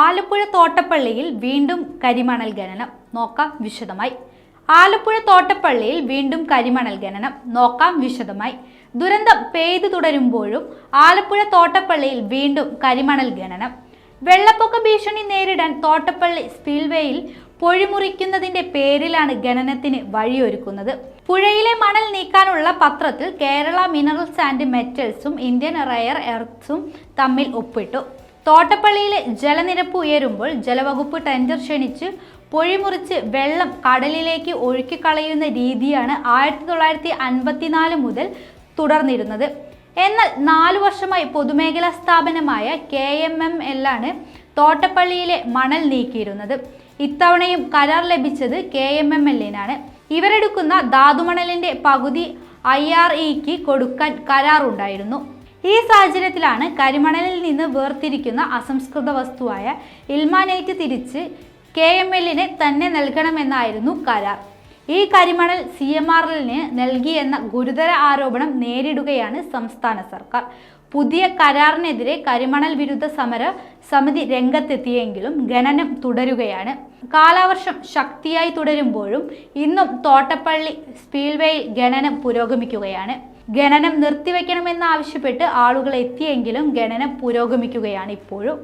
ആലപ്പുഴ തോട്ടപ്പള്ളിയിൽ വീണ്ടും കരിമണൽ ഖനനം. നോക്കാം വിശദമായി. ആലപ്പുഴ തോട്ടപ്പള്ളിയിൽ വീണ്ടും കരിമണൽ ഖനനം. നോക്കാം വിശദമായി. ദുരന്തം പെയ്തു തുടരുമ്പോഴും ആലപ്പുഴ തോട്ടപ്പള്ളിയിൽ വീണ്ടും കരിമണൽ ഖനനം. വെള്ളപ്പൊക്ക ഭീഷണി നേരിടാൻ തോട്ടപ്പള്ളി സ്പിൽവേയിൽ പൊഴിമുറിക്കുന്നതിന്റെ പേരിലാണ് ഖനനത്തിന് വഴിയൊരുക്കുന്നത്. പുഴയിലെ മണൽ നീക്കാനുള്ള പത്രത്തിൽ കേരള മിനറൽസ് ആൻഡ് മെറ്റൽസും ഇന്ത്യൻ റയർ എർത്ത്സും തമ്മിൽ ഒപ്പിട്ടു. തോട്ടപ്പള്ളിയിലെ ജലനിരപ്പ് ഉയരുമ്പോൾ ജലവകുപ്പ് ടെൻഡർ ക്ഷണിച്ച് പൊഴിമുറിച്ച് വെള്ളം കടലിലേക്ക് ഒഴുക്കിക്കളയുന്ന രീതിയാണ് 1954 മുതൽ തുടർന്നിരുന്നത്. എന്നാൽ 4 വർഷമായി പൊതുമേഖലാ സ്ഥാപനമായ KMML ആണ് തോട്ടപ്പള്ളിയിലെ മണൽ നീക്കിയിരുന്നത്. ഇത്തവണയും കരാർ ലഭിച്ചത് KMML-നാണ്. ഇവരെടുക്കുന്ന ധാതുമണലിന്റെ പകുതി IREക്ക് കൊടുക്കാൻ കരാറുണ്ടായിരുന്നു. ഈ സാഹചര്യത്തിലാണ് കരിമണലിൽ നിന്ന് വേർതിരിക്കുന്ന അസംസ്കൃത വസ്തുവായ ഇൽമാനൈറ്റ് തിരിച്ച് KML-ന് തന്നെ നൽകണമെന്നായിരുന്നു കരാർ. ഈ കരിമണൽ CMRL-ന് നൽകിയെന്ന ഗുരുതര ആരോപണം നേരിടുകയാണ് സംസ്ഥാന സർക്കാർ. പുതിയ കരാറിനെതിരെ കരിമണൽ വിരുദ്ധ സമര സമിതി രംഗത്തെത്തിയെങ്കിലും ഖനനം തുടരുകയാണ്. കാലവർഷം ശക്തിയായി തുടരുമ്പോഴും ഇന്നും തോട്ടപ്പള്ളി സ്പിൽവേയിൽ ഖനനം പുരോഗമിക്കുകയാണ്. ഖനനം നിർത്തിവെക്കണമെന്നാവശ്യപ്പെട്ട് ആളുകൾ എത്തിയെങ്കിലും ഖനനം പുരോഗമിക്കുകയാണ് ഇപ്പോഴും.